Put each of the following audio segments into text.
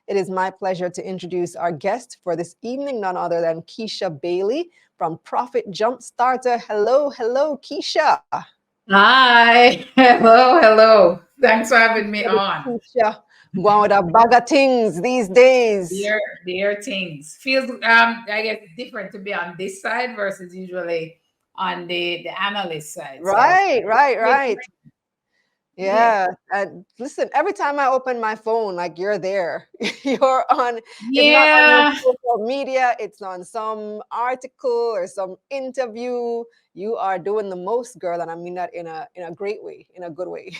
It is my pleasure to introduce our guest for this evening, none other than Keisha Bailey from Profit Jumpstarter. Hello, hello, Keisha. Hi, hello. Thanks for having me on. Keisha, going with a bag of things these days. Dear things. Feels I guess different to be on this side versus usually on the analyst side. So Right, right, right. yeah. Yeah. And listen, every time I open my phone, like you're there. You're on, if not on your Yeah. social media, it's on some article or some interview. You are doing the most, girl, and I mean that in a great way, in a good way.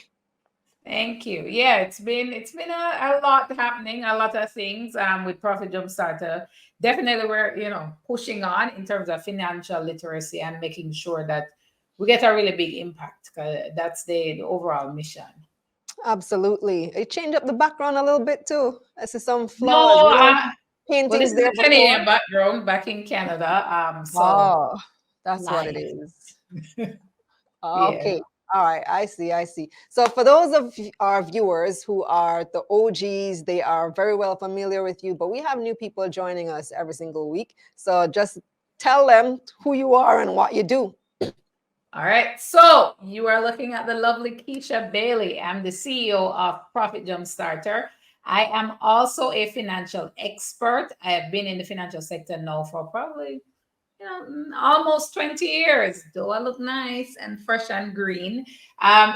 Thank you. Yeah, it's been a lot happening, a lot of things with Profit Jumpstarter. Definitely we're, pushing on in terms of financial literacy and making sure that we get a really big impact. 'Cause that's the overall mission. Absolutely. It changed up the background a little bit too. I see some flaws, No, well, this paintings is there a before. Canadian background back in Canada. So Oh, that's what it life. is. Yeah. Okay. All right. I see. I see. So, for those of our viewers who are the OGs, they are very well familiar with you, but we have new people joining us every single week. So, just tell them who you are and what you do. All right. So you are looking at the lovely Keisha Bailey. I'm the CEO of Profit Jumpstarter. I am also a financial expert. I have been in the financial sector now for probably almost 20 years. Do I look nice and fresh and green?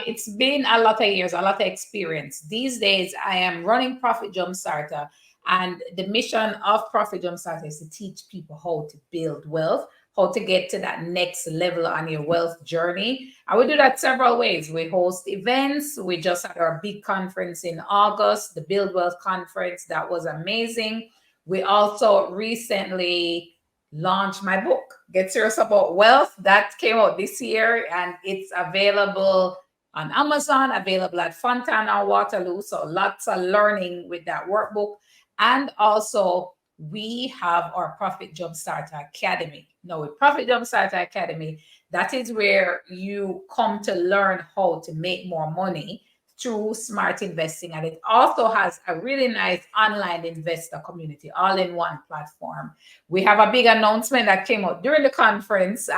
It's been a lot of years, a lot of experience. These days, I am running Profit Jumpstarter, and the mission of Profit Jumpstarter is to teach people how to build wealth, how to get to that next level on your wealth journey. And we do that several ways. We host events. We just had our big conference in August, the Build Wealth Conference. That was amazing. We also recently launched my book, Get Serious About Wealth. That came out this year and it's available on Amazon, available at Fontana Waterloo. So lots of learning with that workbook. And also, we have our Profit Jumpstarter Academy. Now, with Profit Jumpstarter Academy, that is where you come to learn how to make more money through smart investing. And it also has a really nice online investor community all in one platform. We have a big announcement that came out during the conference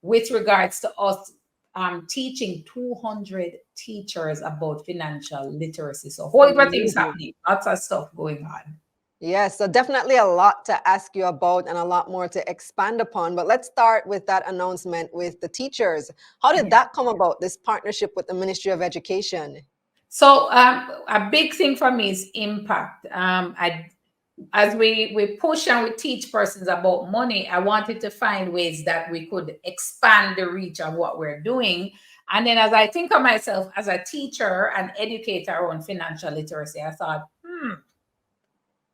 with regards to us teaching 200 teachers about financial literacy. So, whole heap of things Amazing. happening, lots of stuff going on. Yes, so definitely a lot to ask you about and a lot more to expand upon. But let's start with that announcement with the teachers. How did Yeah. that come about, this partnership with the Ministry of Education? So a big thing for me is impact. As we push and we teach persons about money, I wanted to find ways that we could expand the reach of what we're doing. And then as I think of myself as a teacher and educator on financial literacy, I thought,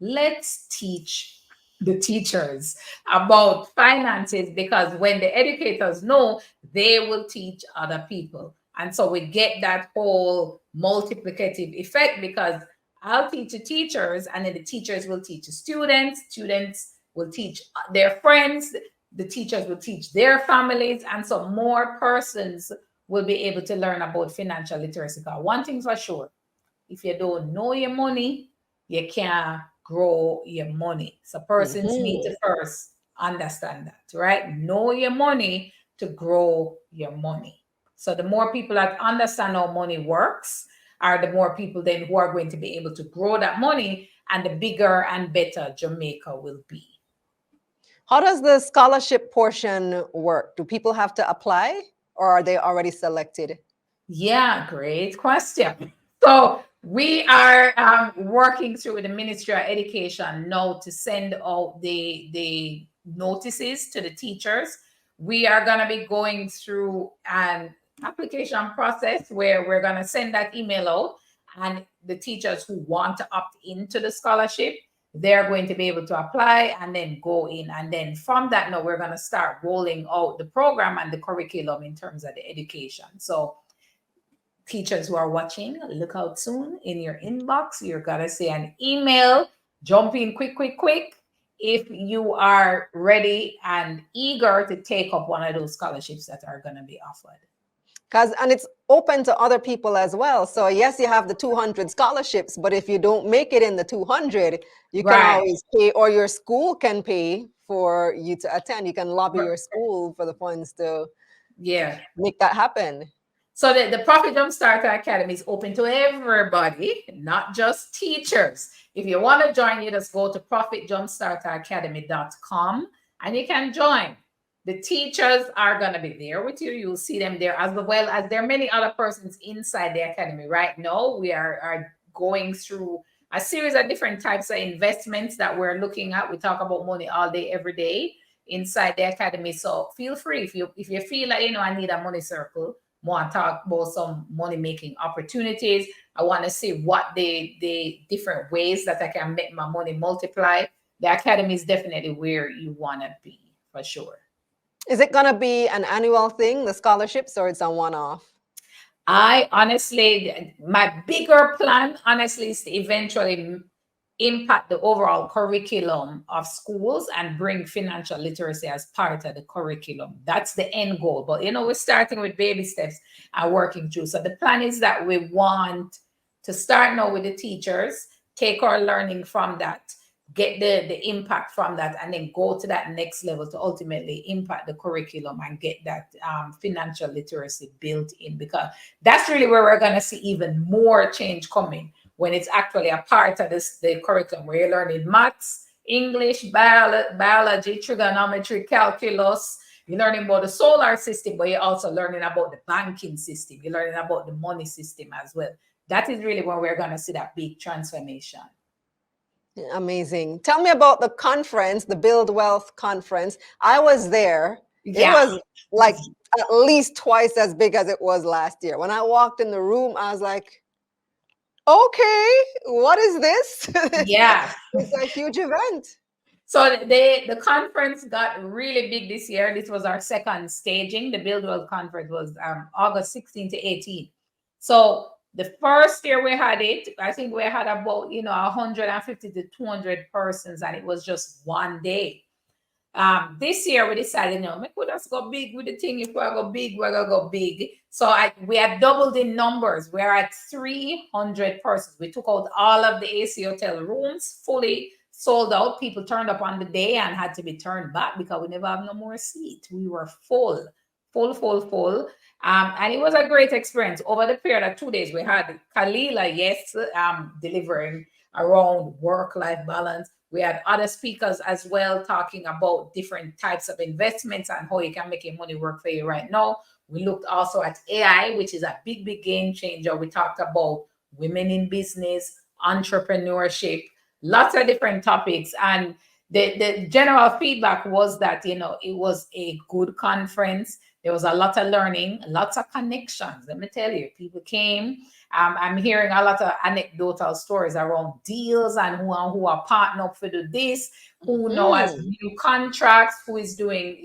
let's teach the teachers about finances, because when the educators know, they will teach other people. And so we get that whole multiplicative effect, because I'll teach the teachers and then the teachers will teach the students will teach their friends, the teachers will teach their families, and so more persons will be able to learn about financial literacy. Because one thing for sure, if you don't know your money, you can't grow your money. So persons need Mhm. to first understand that, right? Know your money to grow your money. So the more people that understand how money works are the more people then who are going to be able to grow that money, and the bigger and better Jamaica will be. How does the scholarship portion work? Do people have to apply or are they already selected? Yeah, great question. So we are working through the Ministry of Education now to send out the notices to the teachers. We are going to be going through an application process where we're going to send that email out, and the teachers who want to opt into the scholarship, they're going to be able to apply and then go in. And then from that, now we're going to start rolling out the program and the curriculum in terms of the education. So teachers who are watching, look out soon in your inbox. You're going to see an email. Jump in quick, quick, quick if you are ready and eager to take up one of those scholarships that are going to be offered. And it's open to other people as well. So yes, you have the 200 scholarships, but if you don't make it in the 200, you can Right. always pay, or your school can pay for you to attend. You can lobby your school for the funds to Yeah. make that happen. So the Profit Jumpstarter Academy is open to everybody, not just teachers. If you want to join, you just go to profitjumpstarteracademy.com and you can join. The teachers are going to be there with you. You'll see them there, as well as there are many other persons inside the academy. Right now, we are going through a series of different types of investments that we're looking at. We talk about money all day, every day inside the academy. So feel free, if you feel like, I need a money circle, want to talk about some money making opportunities, I want to see what the different ways that I can make my money multiply, the academy is definitely where you want to be, for sure. Is it going to be an annual thing, the scholarships, or it's a one-off? I honestly, my bigger plan, honestly, is to eventually impact the overall curriculum of schools and bring financial literacy as part of the curriculum. That's the end goal. But, we're starting with baby steps and working through. So the plan is that we want to start now with the teachers, take our learning from that, get the impact from that, and then go to that next level to ultimately impact the curriculum and get that financial literacy built in, because that's really where we're going to see even more change coming, when it's actually a part of the curriculum, where you're learning maths, English, biology, trigonometry, calculus. You're learning about the solar system, but you're also learning about the banking system. You're learning about the money system as well. That is really when we're going to see that big transformation. Amazing. Tell me about the conference, the Build Wealth conference. I was there. It was like at least twice as big as it was last year. When I walked in the room, I was like, okay, what is this? Yeah. It's a huge event. So the conference got really big this year. This was our second staging. The Build Wealth conference was August 16 to 18. So the first year we had it, I think we had about 150 to 200 persons, and it was just one day. This year we decided, we could just go big with the thing. If we're go big, we're gonna go big. So we had doubled in numbers. We're at 300 persons. We took out all of the AC hotel rooms, fully sold out. People turned up on the day and had to be turned back because we never have no more seats. We were full. And it was a great experience. Over the period of 2 days, we had Kalila, delivering around work-life balance. We had other speakers as well talking about different types of investments and how you can make your money work for you right now. We looked also at AI, which is a big, big game changer. We talked about women in business, entrepreneurship, lots of different topics. And the general feedback was that, it was a good conference. There was a lot of learning, lots of connections. Let me tell you, people came. I'm hearing a lot of anecdotal stories around deals and who are partnered up for this, who now has new contracts, who is doing,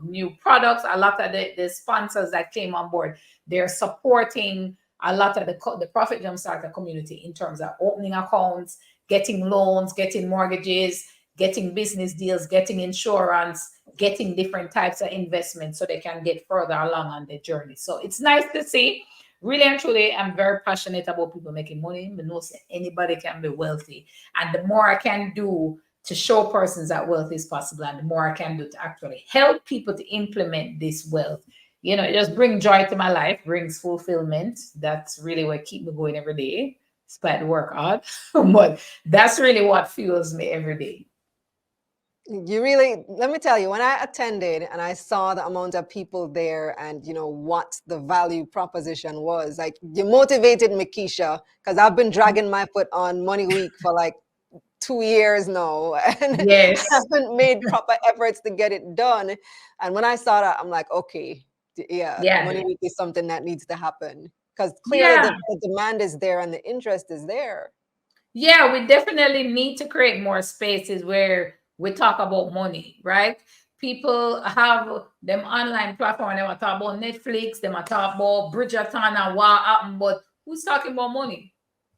new products. A lot of the sponsors that came on board, they're supporting a lot of the Profit Jumpstarter community in terms of opening accounts, getting loans, getting mortgages, getting business deals, getting insurance, getting different types of investments so they can get further along on their journey. So it's nice to see. Really and truly, I'm very passionate about people making money. I know anybody can be wealthy. And the more I can do to show persons that wealth is possible, and the more I can do to actually help people to implement this wealth, it just brings joy to my life, brings fulfillment. That's really what keeps me going every day, despite the work hard. But that's really what fuels me every day. Let me tell you, when I attended and I saw the amount of people there and what the value proposition was, like, you motivated me, Keisha, because I've been dragging my foot on Money Week for like 2 years now, and Yes. I haven't made proper efforts to get it done. And when I saw that, I'm like, okay, Money Week is something that needs to happen, because clearly the demand is there and the interest is there. Yeah, we definitely need to create more spaces where we talk about money, right? People have them online platform, they want to talk about Netflix, they want to talk about Bridgerton and what happened, but who's talking about money?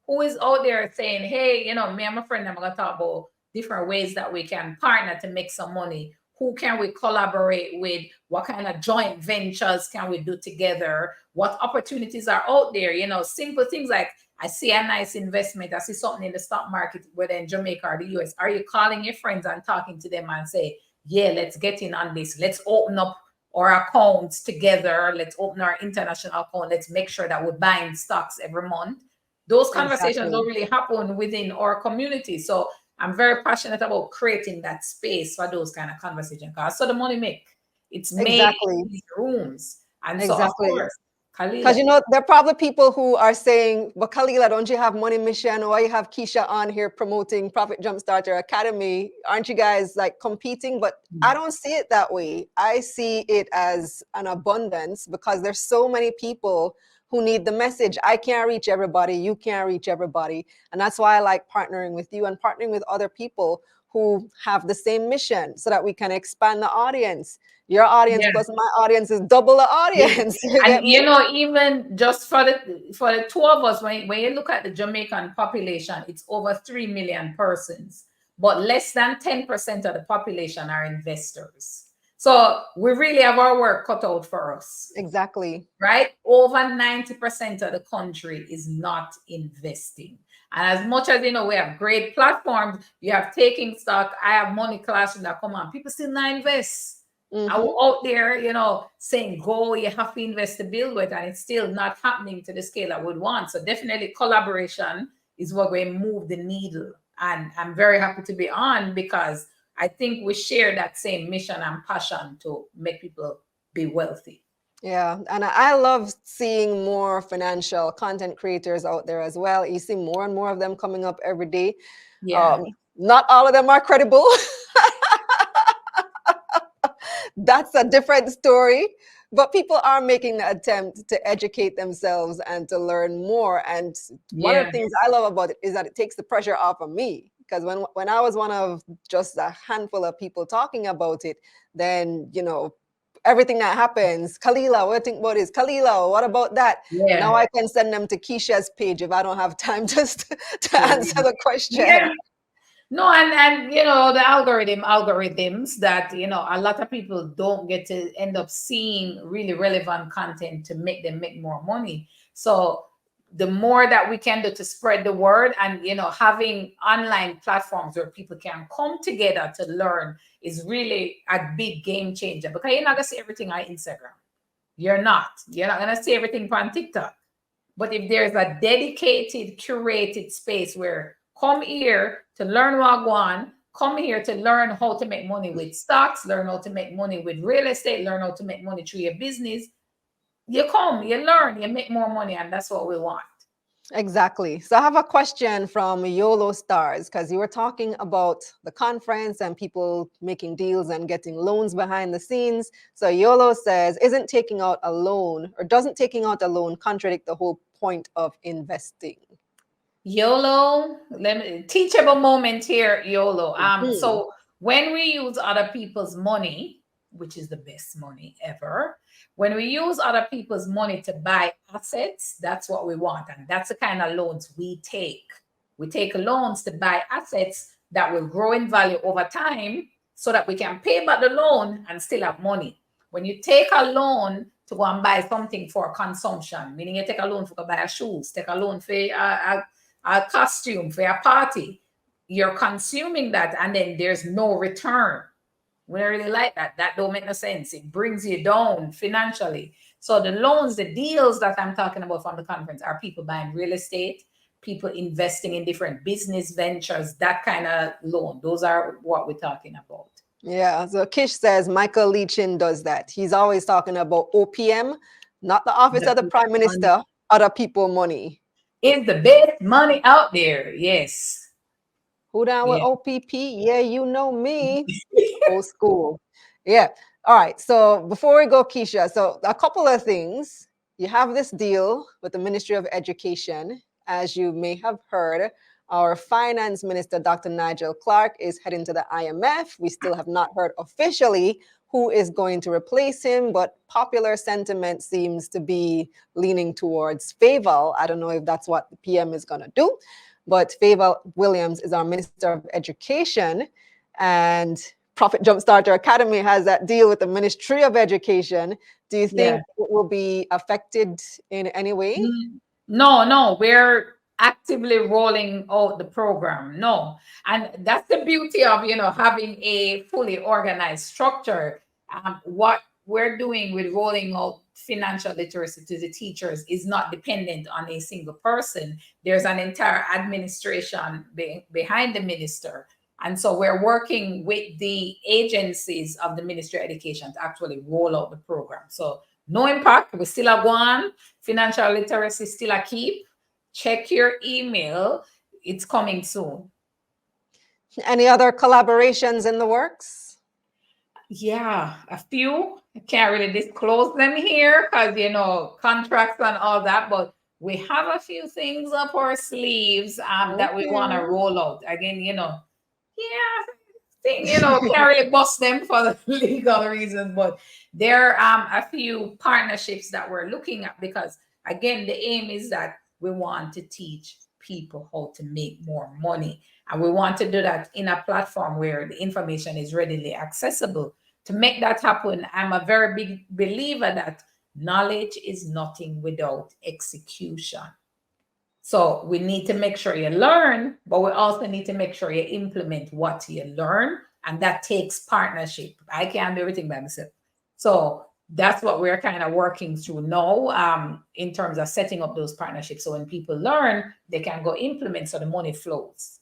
Who is out there saying, hey, me and my friend, I'm going to talk about different ways that we can partner to make some money Who can we collaborate with? What kind of joint ventures can we do together? What opportunities are out there? You know, simple things like I see a nice investment, I see something in the stock market, whether in Jamaica or the US. Are you calling your friends and talking to them and say, yeah, let's get in on this. Let's open up our accounts together. Let's open our international account. Let's make sure that we're buying stocks every month. Those conversations Exactly. don't really happen within our community. So I'm very passionate about creating that space for those kind of conversations. Because so the money make it's made Exactly. in these rooms. And so of Exactly. course, Because Kalila. you know, there are probably people who are saying, but Kalila, don't you have Money Mission? Or you have Keisha on here promoting Profit Jumpstarter Academy? Aren't you guys like competing? But I don't see it that way. I see it as an abundance because there's so many people who need the message. I can't reach everybody. You can't reach everybody. And that's why I like partnering with you and partnering with other people who have the same mission so that we can expand the audience. Your audience Yeah. plus my audience is double the Yeah. audience. You And get you me? know, even just for the two of us, when you look at the Jamaican population, it's over 3 million persons, but less than 10% of the population are investors. So we really have our work cut out for us, Exactly. right? Over 90% of the country is not investing. And as much as you know, we have great platforms, you have taking stock, I have money classroom that come on, people still not invest. I Mm-hmm. was out there, you know, saying go, you have to invest to build with, and it's still not happening to the scale I would want. So definitely collaboration is what will move the needle. And I'm very happy to be on because I think we share that same mission and passion to make people be wealthy. Yeah. And I love seeing more financial content creators out there as well. You see more and more of them coming up every day. Yeah. Not all of them are credible. That's a different story. But people are making the attempt to educate themselves and to learn more. And one of Yeah. the things I love about it is that it takes the pressure off of me. Because when I was one of just a handful of people talking about it, then, you know, everything that happens, Kalila, what do you think about this? Kalila, what about that? Now Yeah. I can send them to Keisha's page if I don't have time just to answer the Yeah. question. No, and you know, the algorithms that you know a lot of people don't get to end up seeing really relevant content to make them make more money. So the more that we can do to spread the word and you know having online platforms where people can come together to learn is really a big game changer because you're not gonna see everything on Instagram. You're not gonna see everything on TikTok. But if there's a dedicated, curated space where come here to learn Wagwan, come here to learn how to make money with stocks, learn how to make money with real estate, learn how to make money through your business, you come, you learn, you make more money, and that's what we want. Exactly. So I have a question from YOLO Stars because you were talking about the conference and people making deals and getting loans behind the scenes. So YOLO says, isn't taking out a loan or doesn't taking out a loan contradict the whole point of investing? YOLO, let me teachable moment here, YOLO. Mhm. So when we use other people's money, which is the best money ever, when we use other people's money to buy assets, that's what we want. And that's the kind of loans we take. We take loans to buy assets that will grow in value over time so that we can pay back the loan and still have money. When you take a loan to go and buy something for consumption, meaning you take a loan for to buy shoes, take a loan for a costume for a party, you're consuming that and then there's no return. We don't really like that. That don't make no sense. It brings you down financially. So the loans, the deals that I'm talking about from the conference are people buying real estate, people investing in different business ventures, that kind of loan. Those are what we're talking about. Yeah. So Kish says Michael Leachin does that. He's always talking about OPM, not the office of the The prime money minister, other people money. is the best money out there. Yes. Who down with Yeah. OPP? Yeah, you know me. Old school. Yeah. All right. So before we go, Keisha, so a couple of things. You have this deal with the Ministry of Education. As you may have heard, our finance minister, Dr. Nigel Clark, is heading to the IMF. We still have not heard officially who is going to replace him, but popular sentiment seems to be leaning towards Faval. I don't know if that's what the PM is going to do, but Faval Williams is our Minister of Education. And Profit Jumpstarter Academy has that deal with the Ministry of Education. Do you think it will be affected in any way? No, we're actively rolling out the program. No. And that's the beauty of, having a fully organized structure. What we're doing with rolling out financial literacy to the teachers is not dependent on a single person. There's an entire administration behind the minister. And so we're working with the agencies of the Ministry of Education to actually roll out the program. So no impact. We still are one. Financial literacy still a keep. Check your email. It's coming soon. Any other collaborations in the works? Yeah, a few. I can't really disclose them here because, contracts and all that. But we have a few things up our sleeves that we want to roll out. Again, can't really bust them for the legal reasons, but there are a few partnerships that we're looking at because, again, the aim is that we want to teach people how to make more money. And we want to do that in a platform where the information is readily accessible. To make that happen, I'm a very big believer that knowledge is nothing without execution. So we need to make sure you learn, but we also need to make sure you implement what you learn. And that takes partnership. I can't do everything by myself. So that's what we're kind of working through now in terms of setting up those partnerships. So when people learn, they can go implement so the money flows.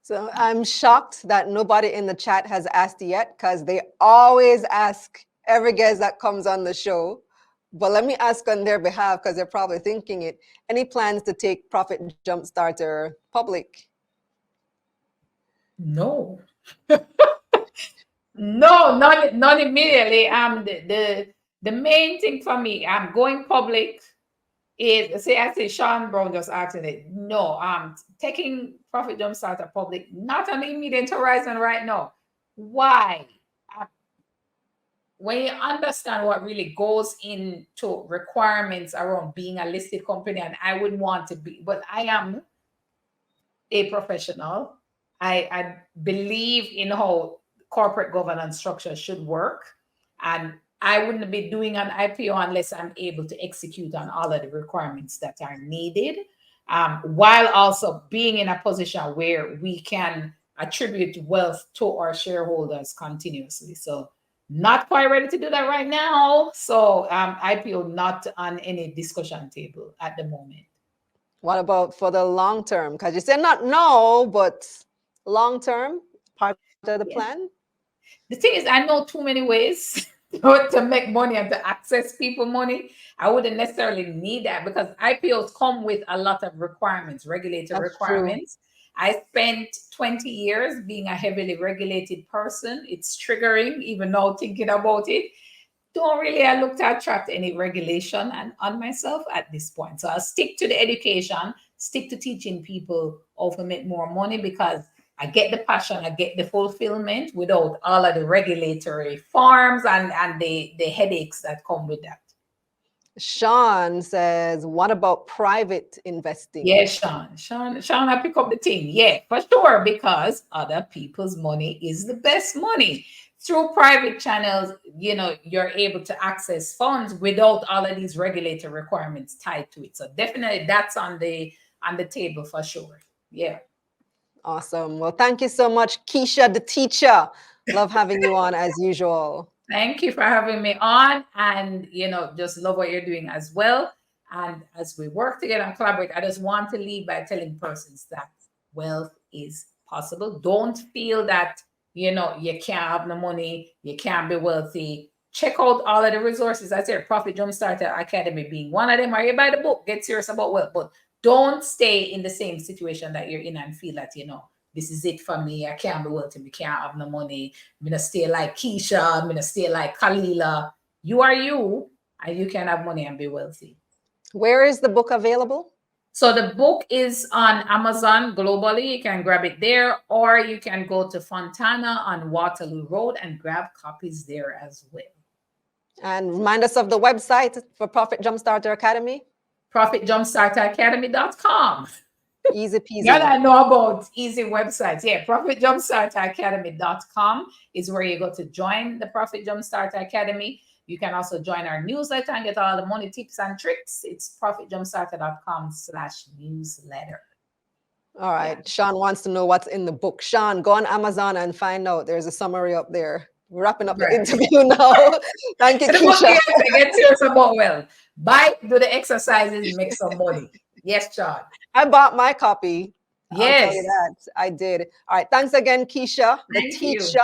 So I'm shocked that nobody in the chat has asked yet because they always ask every guest that comes on the show. But let me ask on their behalf because they're probably thinking it. Any plans to take Profit Jumpstarter public? No. No, not immediately. The main thing for me, I'm going public is I say Sean Brown just asking it. No, taking Profit Jumpstarter public, not on the immediate horizon right now. Why? When you understand what really goes into requirements around being a listed company, and I wouldn't want to be, but I am a professional. I believe in how corporate governance structure should work. And I wouldn't be doing an IPO unless I'm able to execute on all of the requirements that are needed, while also being in a position where we can attribute wealth to our shareholders continuously. So not quite ready to do that right now. So IPO not on any discussion table at the moment. What about for the long term? Because you said not no, but long term, part of the plan? The thing is, I know too many ways to make money and to access people money. I wouldn't necessarily need that because IPOs come with a lot of requirements, regulatory requirements. True. I spent 20 years being a heavily regulated person. It's triggering, even now thinking about it. Don't really look to attract any regulation on myself at this point. So I'll stick to the education, stick to teaching people how to make more money because I get the passion, I get the fulfillment without all of the regulatory forms and the headaches that come with that. Sean says, what about private investing? Yeah, Sean, I pick up the thing. Yeah, for sure, because other people's money is the best money. Through private channels, you're able to access funds without all of these regulatory requirements tied to it. So definitely that's on the table for sure. Yeah. Awesome. Well, thank you so much, Keisha, the teacher. Love having you on as usual. Thank you for having me on, and just love what you're doing as well. And as we work together and collaborate, I just want to leave by telling persons that wealth is possible. Don't feel that you can't have the money, you can't be wealthy. Check out all of the resources. I said Profit Jumpstarter Academy being one of them. Are you buy the book? Get serious about wealth, but don't stay in the same situation that you're in and feel that this is it for me. I can't be wealthy. We can't have no money. I'm gonna stay like Keisha. I'm gonna stay like Kalila. You are you, and you can have money and be wealthy. Where is the book available? So the book is on Amazon globally. You can grab it there, or you can go to Fontana on Waterloo Road and grab copies there as well. And remind us of the website for Profit Jumpstarter Academy. ProfitJumpstarterAcademy.com. Easy You peasy. gotta know about easy websites. Yeah, profitjumpstarteracademy.com is where you go to join the Profit Jumpstarter Academy. You can also join our newsletter and get all the money tips and tricks. It's profitjumpstarter.com/newsletter. All Yeah. right. Sean wants to know what's in the book. Sean, go on Amazon and find out. There's a summary up there. We're wrapping up the Right. interview now. Thank you, The book Keisha. get serious about wealth. Buy, do the exercises, make some money. Yes, Sean. I bought my copy. I'll tell you Yes. that. I did. All right. Thanks again, Keisha, the Thank you. teacher.